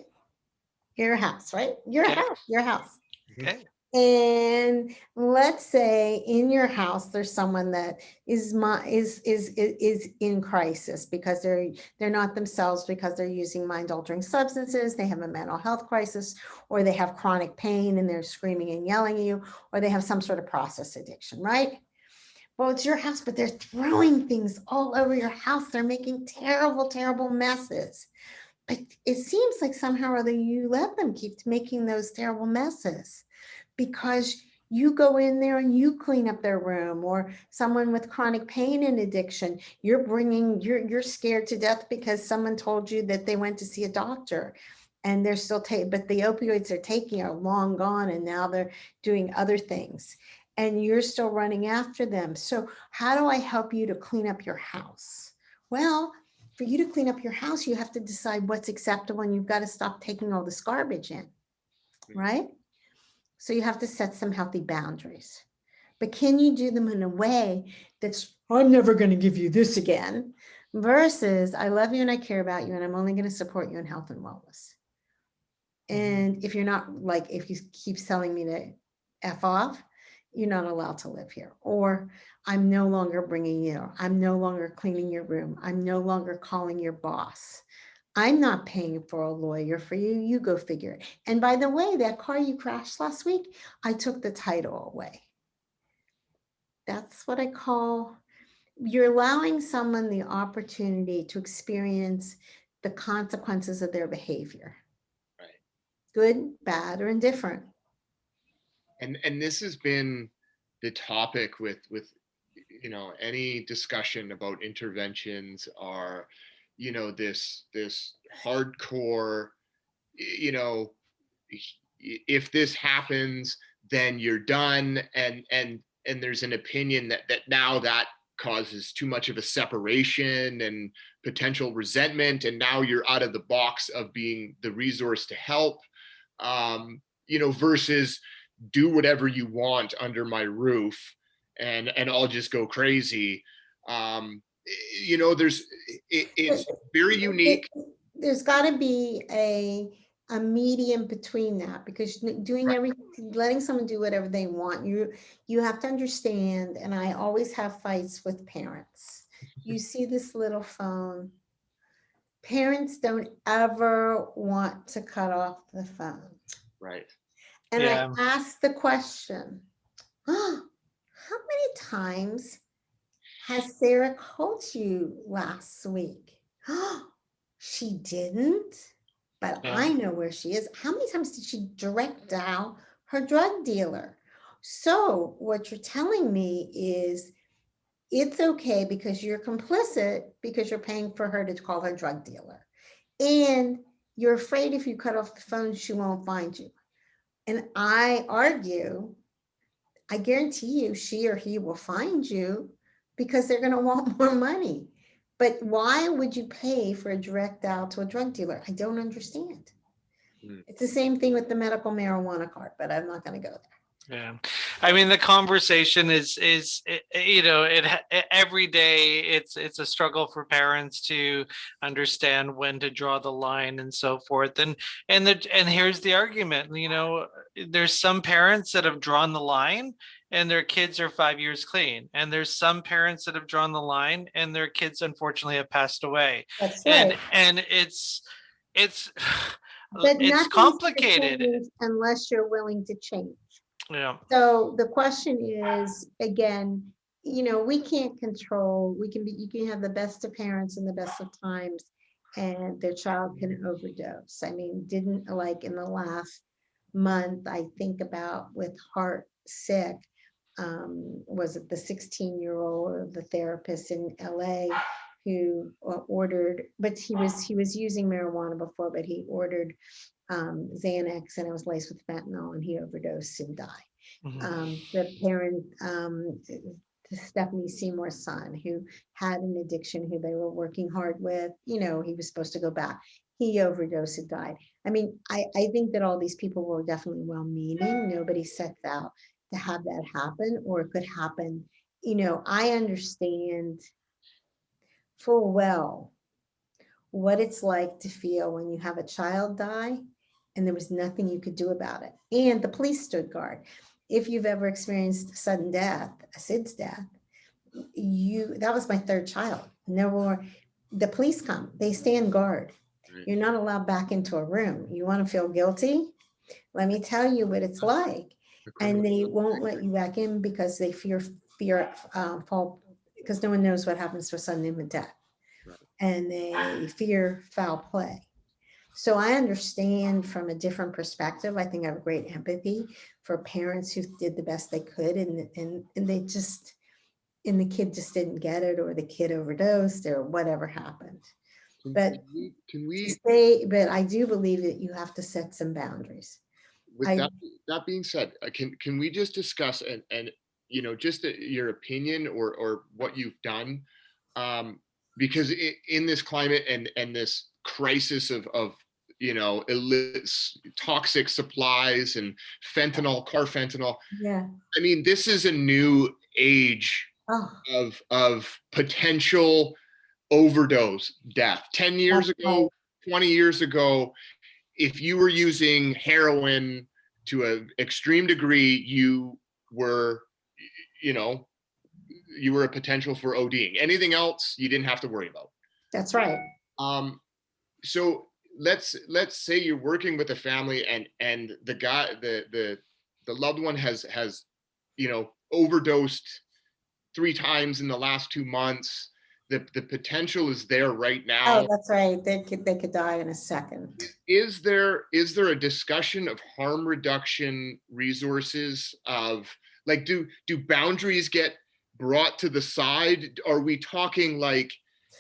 Your house, right? Your Okay. house, your house. Okay. And let's say in your house, there's someone that is in crisis because they're not themselves, because they're using mind-altering substances. They have a mental health crisis, or they have chronic pain and they're screaming and yelling at you, or they have some sort of process addiction, right? Well, it's your house, but they're throwing things all over your house. They're making terrible, terrible messes. But it seems like somehow or other you let them keep making those terrible messes, because you go in there and you clean up their room. Or someone with chronic pain and addiction, you're scared to death because someone told you that they went to see a doctor and they're still but the opioids they're taking are long gone, and now they're doing other things and you're still running after them. So how do I help you to clean up your house? Well, for you to clean up your house, you have to decide what's acceptable, and you've got to stop taking all this garbage in, right? So you have to set some healthy boundaries. But can you do them in a way that's, I'm never going to give you this again, versus I love you and I care about you and I'm only going to support you in health and wellness. And if you're not, like, if you keep telling me to F off, you're not allowed to live here. Or I'm no longer bringing you, I'm no longer cleaning your room, I'm no longer calling your boss. I'm not paying for a lawyer for you. You go figure it. And by the way, that car you crashed last week, I took the title away. That's what I call, you're allowing someone the opportunity to experience the consequences of their behavior. Right. Good, bad, or indifferent. And this has been the topic with any discussion about interventions, are this hardcore, if this happens then you're done, and there's an opinion that now that causes too much of a separation and potential resentment, and now you're out of the box of being the resource to help, versus do whatever you want under my roof and I'll just go crazy. It's very unique. There's got to be a medium between that, because doing Right. everything, letting someone do whatever they want, you have to understand. And I always have fights with parents. You see this little phone. Parents don't ever want to cut off the phone. Right. And Yeah. I asked the question, how many times has Sarah called you last week? She didn't, but Yeah. I know where she is. How many times did she direct dial her drug dealer? So what you're telling me is it's okay because you're complicit, because you're paying for her to call her drug dealer. And you're afraid if you cut off the phone, she won't find you. And I argue, I guarantee you she or he will find you, because they're going to want more money. But why would you pay for a direct dial to a drug dealer? I don't understand. It's the same thing with the medical marijuana card, but I'm not going to go there. Yeah, I mean, the conversation is every day it's a struggle for parents to understand when to draw the line and so forth. And here's the argument. There's some parents that have drawn the line and their kids are 5 years clean, and there's some parents that have drawn the line and their kids unfortunately have passed away. That's right. And it's But it's nothing's gonna complicated. change unless you're willing to change. Yeah. So the question is, again, we can't control, you can have the best of parents and the best of times, and their child can overdose. I mean, didn't like in the last month, I think about with heart sick, was it the 16-year-old, the therapist in LA who ordered, but he was using marijuana before, but he ordered Xanax, and it was laced with fentanyl, and he overdosed and died. Mhm. The parent, Stephanie Seymour's son, who had an addiction, who they were working hard with, he was supposed to go back. He overdosed and died. I mean, I think that all these people were definitely well-meaning. Nobody sets out to have that happen, or it could happen. I understand full well what it's like to feel when you have a child die and there was nothing you could do about it. And the police stood guard. If you've ever experienced sudden death, a SIDS death, that was my third child. And the police come, they stand guard. Right. You're not allowed back into a room. You want to feel guilty? Let me tell you what it's like. The And criminal- they won't let you back in because they fear fall, because no one knows what happens to a sudden infant death. Right. And they fear foul play. So I understand from a different perspective. I think I have great empathy for parents who did the best they could, and they just, and the kid just didn't get it, or the kid overdosed, or whatever happened. But but I do believe that you have to set some boundaries. With that being said, can we just discuss and just your opinion or what you've done, because in this climate and this crisis of toxic supplies and carfentanil. Yeah. I mean, this is a new age Oh, of potential overdose death. 10 years that's ago, right. 20 years ago, if you were using heroin to an extreme degree, you were a potential for ODing. Anything else, you didn't have to worry about. That's right. So let's say you're working with a family and the guy, the loved one has overdosed 3 times in the last 2 months. The potential is there right now. Oh, that's right. They could die in a second. Is there a discussion of harm reduction resources of, like, do boundaries get brought to the side? Are we talking like,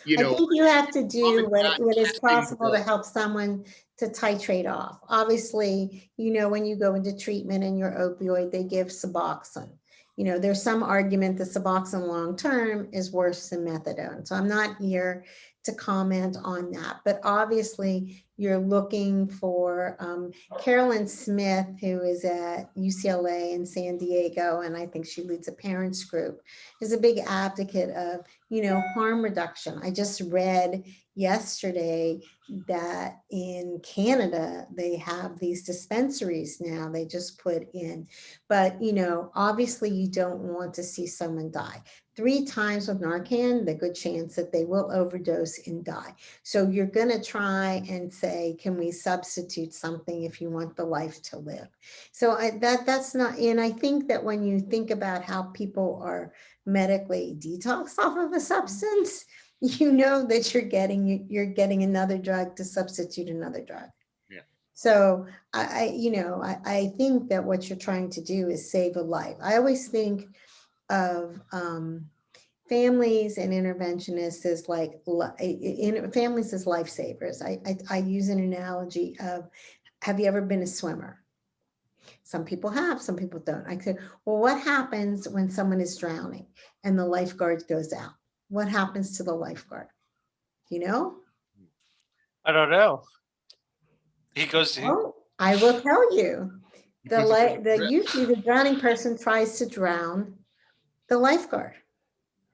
I think you have to do what is testing possible to help someone to titrate off. Obviously, when you go into treatment and you're opioid, they give Suboxone. There's some argument that Suboxone long-term is worse than methadone. So I'm not here to comment on that, but obviously you're looking for Carolyn Smith, who is at UCLA in San Diego, and I think she leads a parents group, is a big advocate of, harm reduction. I just read yesterday that in Canada, they have these dispensaries now, they just put in, but obviously you don't want to see someone die. 3 times with Narcan, the good chance that they will overdose and die. So you're going to try and say, can we substitute something if you want the life to live? So that's not, and I think that when you think about how people are medically detoxed off of a substance, that you're getting another drug to substitute another drug. Yeah. So I think that what you're trying to do is save a life. I always think of families and interventionists as families as lifesavers. I use an analogy of, have you ever been a swimmer? Some people have, some people don't. I said, well, what happens when someone is drowning and the lifeguard goes out? What happens to the lifeguard? I don't know. He goes. Oh, I will tell you. Usually the drowning person tries to drown the lifeguard.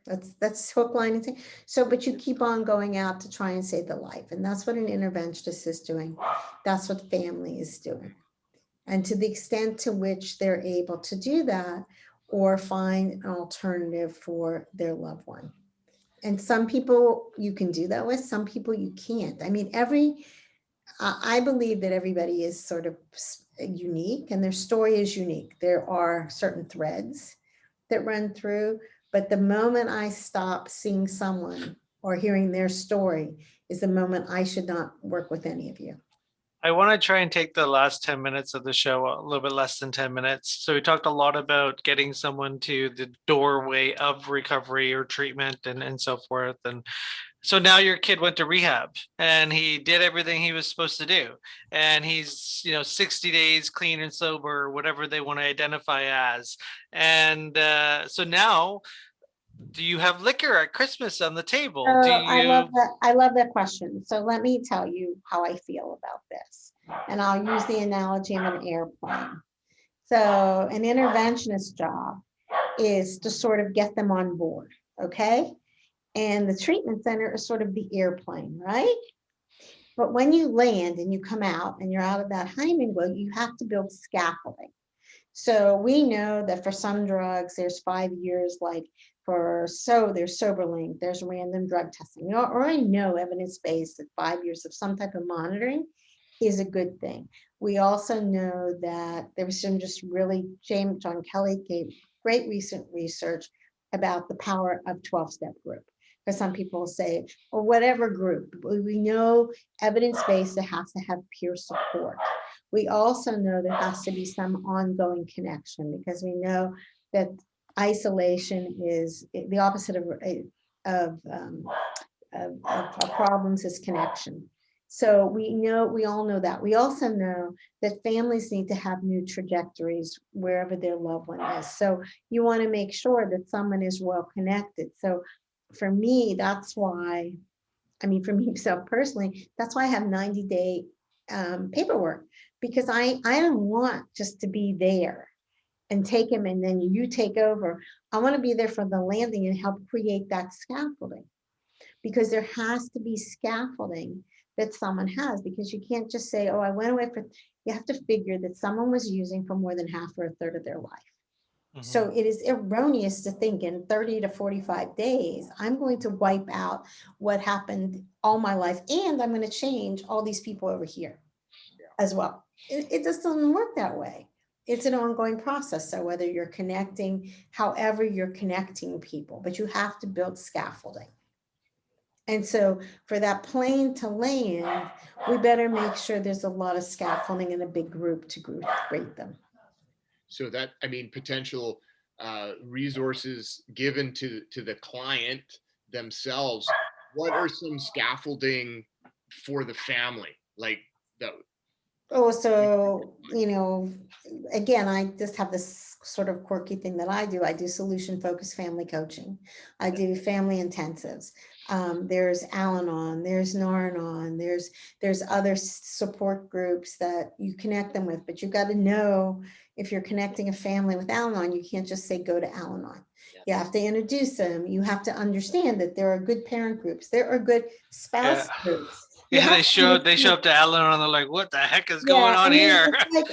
That's hook, line, and sinker. So, but you keep on going out to try and save the life. And that's what an interventionist is doing. That's what family is doing. And to the extent to which they're able to do that or find an alternative for their loved one. And some people you can do that with, some people you can't. I mean, I believe that everybody is sort of unique and their story is unique. There are certain threads that run through, but the moment I stop seeing someone or hearing their story is the moment I should not work with any of you. I want to try and take the last 10 minutes of the show, a little bit less than 10 minutes. So we talked a lot about getting someone to the doorway of recovery or treatment and so forth. And so now your kid went to rehab and he did everything he was supposed to do. And he's, 60 days clean and sober, whatever they want to identify as. And so now, do you have liquor at Christmas on the table? Do I you? love that question. So let me tell you how I feel about this. And I'll use the analogy of an airplane. So an interventionist job is to sort of get them on board, okay? And the treatment center is sort of the airplane, right? But when you land and you come out and you're out of that Hyman wheel, you have to build scaffolding. So we know that for some drugs, there's 5 years, like there's SoberLink, there's random drug testing. You already know evidence-based that 5 years of some type of monitoring is a good thing. We also know that there was some just really, John Kelly gave great recent research about the power of 12-step group. Because some people say, or whatever group, we know evidence-based, it has to have peer support. We also know there has to be some ongoing connection because we know that isolation is the opposite of problems is connection. So we all know that. We also know that families need to have new trajectories wherever their loved one is. So you want to make sure that someone is well connected. So for me, that's why, for me myself personally, that's why I have 90-day paperwork, because I don't want just to be there and take him and then you take over. I want to be there for the landing and help create that scaffolding, because there has to be scaffolding that someone has, because you can't just say, oh, I went away for, you have to figure that someone was using for more than half or a third of their life. Mm-hmm. So it is erroneous to think in 30 to 45 days, I'm going to wipe out what happened all my life, and I'm going to change all these people over here as well. It just doesn't work that way. It's an ongoing process. So whether you're connecting, however you're connecting people, but you have to build scaffolding. And so for that plane to land, we better make sure there's a lot of scaffolding in a big group to grade them. So that, potential resources given to the client themselves, what are some scaffolding for the family? Like that. Oh, so, again, I just have this sort of quirky thing that I do. I do solution-focused family coaching. I do family intensives. There's Al-Anon, there's Nar-Anon, there's other support groups that you connect them with, but you've got to know if you're connecting a family with Al-Anon, you can't just say go to Al-Anon. You have to introduce them. You have to understand that there are good parent groups. There are good spouse groups. They show up to Al-Anon and they're like, what the heck is going on here?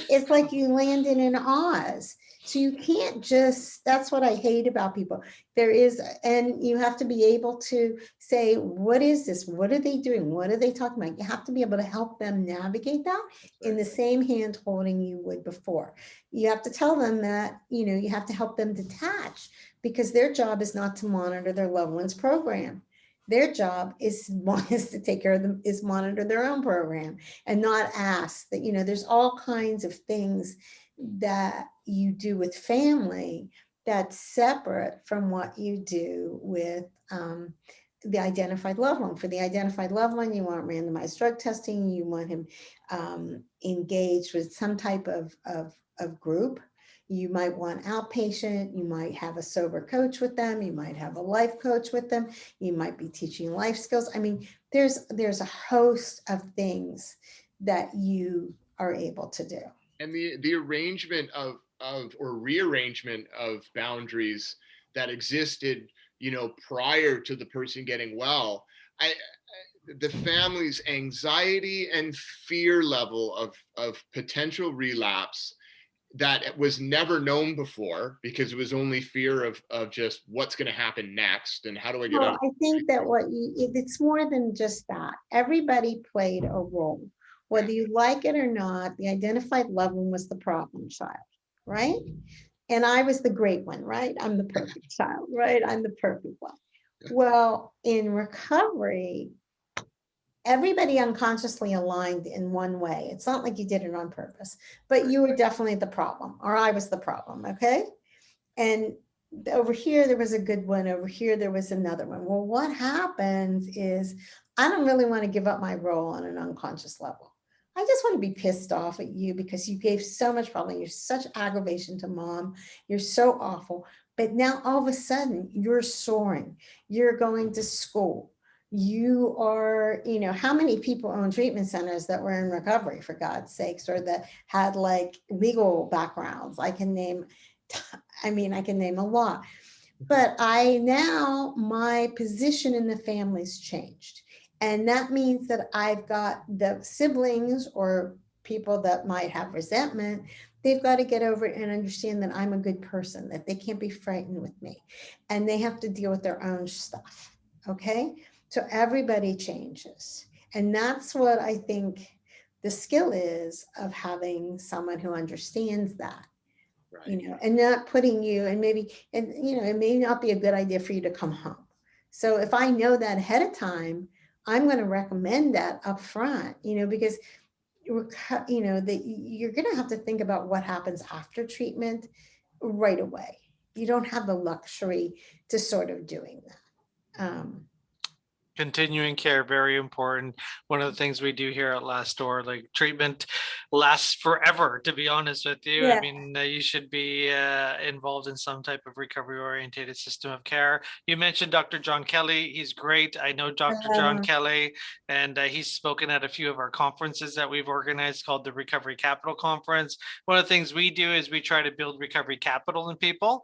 It's like you landed in Oz. So you can't just, that's what I hate about people. And you have to be able to say, what is this? What are they doing? What are they talking about? You have to be able to help them navigate that in the same hand holding you would before. You have to tell them that, you have to help them detach, because their job is not to monitor their loved one's program. Their job is to take care of them, is monitor their own program and not ask that, there's all kinds of things that you do with family that's separate from what you do with the identified loved one. For the identified loved one, you want randomized drug testing, you want him engaged with some type of group. You might want outpatient, you might have a sober coach with them, you might have a life coach with them, you might be teaching life skills. There's a host of things that you are able to do. And the arrangement or rearrangement of boundaries that existed, prior to the person getting well, the family's anxiety and fear level of potential relapse that was never known before, because it was only fear of just what's going to happen next and how do I get out. I think that it's more than just that. Everybody played a role. Whether you like it or not, the identified loved one was the problem child, right? And I was the great one, right? I'm the perfect child, right? I'm the perfect one. Well, in recovery, everybody unconsciously aligned in one way. It's not like you did it on purpose, but you were definitely the problem, or I was the problem, okay? And over here, there was a good one. Over here, there was another one. Well, what happens is I don't really want to give up my role on an unconscious level. I just want to be pissed off at you because you gave so much problem. You're such aggravation to mom. You're so awful. But now all of a sudden you're soaring. You're going to school. You are, how many people own treatment centers that were in recovery, for God's sakes, or that had like legal backgrounds? I can name a lot, but my position in the family's changed. And that means that I've got the siblings or people that might have resentment. They've got to get over it and understand that I'm a good person, that they can't be frightened with me, and they have to deal with their own stuff. Okay. So everybody changes. And that's what I think the skill is of having someone who understands that. Right. And not putting you, and it may not be a good idea for you to come home. So if I know that ahead of time, I'm going to recommend that up front, because that you're going to have to think about what happens after treatment right away. You don't have the luxury to sort of doing that. Continuing care, very important. One of the things we do here at Last Door, like treatment lasts forever, to be honest with you. Yeah. I mean, you should be involved in some type of recovery oriented system of care. You mentioned Dr. John Kelly. He's great. I know Dr. John Kelly, and he's spoken at a few of our conferences that we've organized called the Recovery Capital Conference. One of the things we do is we try to build recovery capital in people,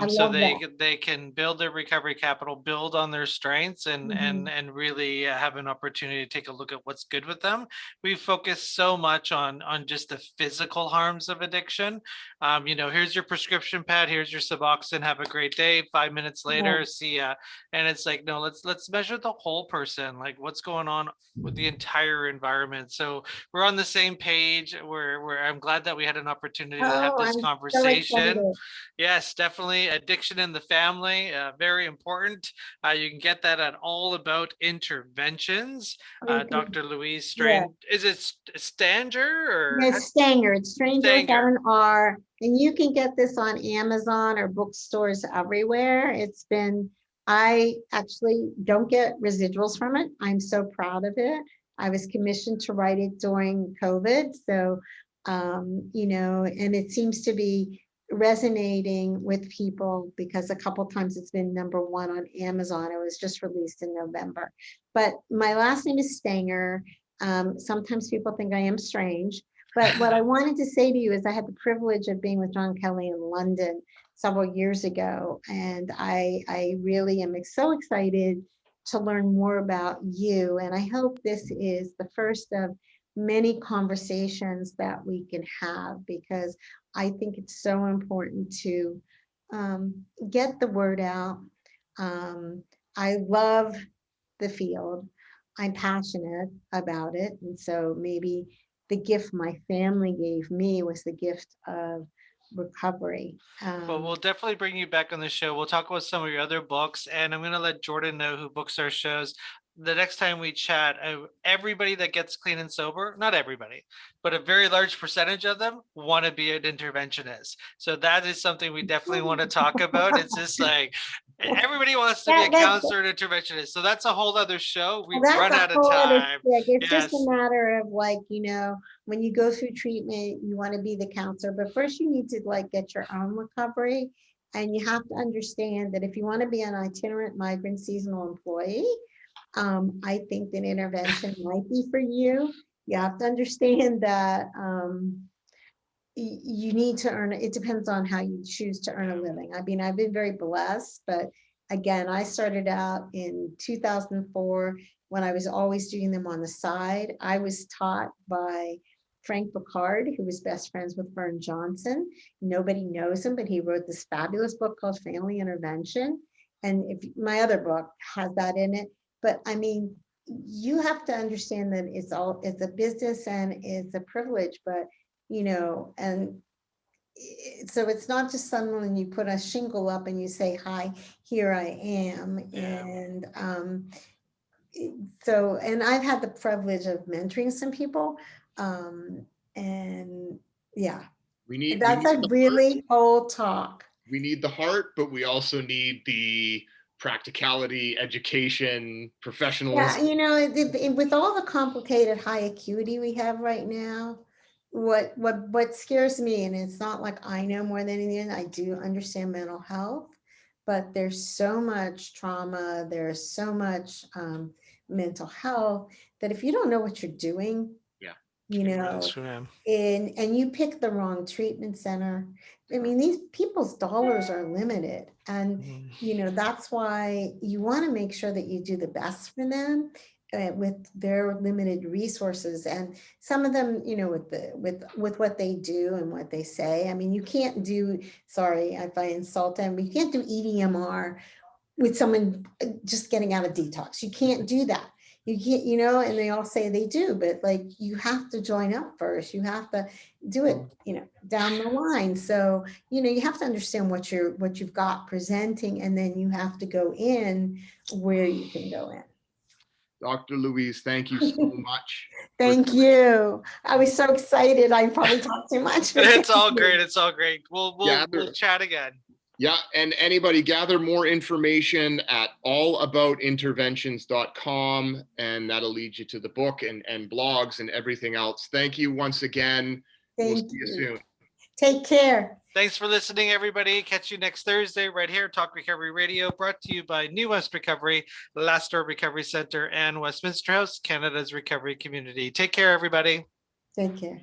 so they can build their recovery capital, build on their strengths, and really have an opportunity to take a look at what's good with them. We focus so much on just the physical harms of addiction. Here's your prescription pad, here's your Suboxone, have a great day. 5 minutes later, see ya. And it's like, no, let's measure the whole person, like what's going on with the entire environment. So we're on the same page. Where I'm glad that we had an opportunity to have this conversation. So yes, definitely. Addiction in the family, very important. You can get that at All About Interventions. Dr. Louise Stanger, is it Stanger or? It's Stanger. It's Stranger without Stanger. an R. And you can get this on Amazon or bookstores everywhere. I actually don't get residuals from it. I'm so proud of it. I was commissioned to write it during COVID. So, and it seems to be resonating with people because a couple times it's been #1 on Amazon. It was just released in November. But my last name is Stanger. Sometimes people think I am strange, but what I wanted to say to you is I had the privilege of being with John Kelly in London several years ago, and I really am so excited to learn more about you. And I hope this is the first of many conversations that we can have, because I think it's so important to get the word out. I love the field. I'm passionate about it. And so maybe the gift my family gave me was the gift of recovery. Well, we'll definitely bring you back on the show. We'll talk about some of your other books, and I'm going to let Jordan know, who books our shows. The next time we chat, everybody that gets clean and sober, not everybody, but a very large percentage of them want to be an interventionist. So that is something we definitely want to talk about. It's just like everybody wants to be a counselor and interventionist. So that's a whole other show. We've run out of time. It's just a matter of like, when you go through treatment, you want to be the counselor, but first you need to like get your own recovery. And you have to understand that if you want to be an itinerant migrant seasonal employee, I think that intervention might be for you. You have to understand that you need to earn, it depends on how you choose to earn a living. I mean, I've been very blessed, but again, I started out in 2004 when I was always doing them on the side. I was taught by Frank Picard, who was best friends with Vern Johnson. Nobody knows him, but he wrote this fabulous book called Family Intervention. And if my other book has that in it, but I mean, you have to understand that it's a business and it's a privilege, but, you know, and so it's not just someone you put a shingle up and you say, hi, here I am. Yeah. And so, and I've had the privilege of mentoring some people. And yeah, We that's need a the heart. really whole talk. We need the heart, but we also need the practicality, education, Yeah, professionalism. you know, with all the complicated high acuity we have right now, what scares me, and it's not like I know more than anyone, I do understand mental health, but there's so much trauma, there's so much mental health that if you don't know what you're doing, Yeah. you know, and you pick the wrong treatment center. I mean, these people's dollars are limited, and you know, that's why you want to make sure that you do the best for them with their limited resources. And some of them, you know, with what they do and what they say, I mean, you can't do, sorry if I insult them, but you can't do EDMR with someone just getting out of detox. You can't do that. You can't, you know, and they all say they do, but like, you have to join up first. You have to do it, you know, down the line. So, you know, you have to understand what you've got presenting, and then you have to go in where you can go in. Dr. Louise, thank you so much. Thank you. I was so excited. I probably talked too much. It's all great. It's all great. We'll chat again. Yeah, and anybody gather more information at allaboutinterventions.com, and that'll lead you to the book and blogs and everything else. Thank you once again. We'll see you soon. Take care. Thanks for listening, everybody. Catch you next Thursday right here, Talk Recovery Radio, brought to you by New West Recovery, Lastor Recovery Center, and Westminster House, Canada's recovery community. Take care, everybody. Take care.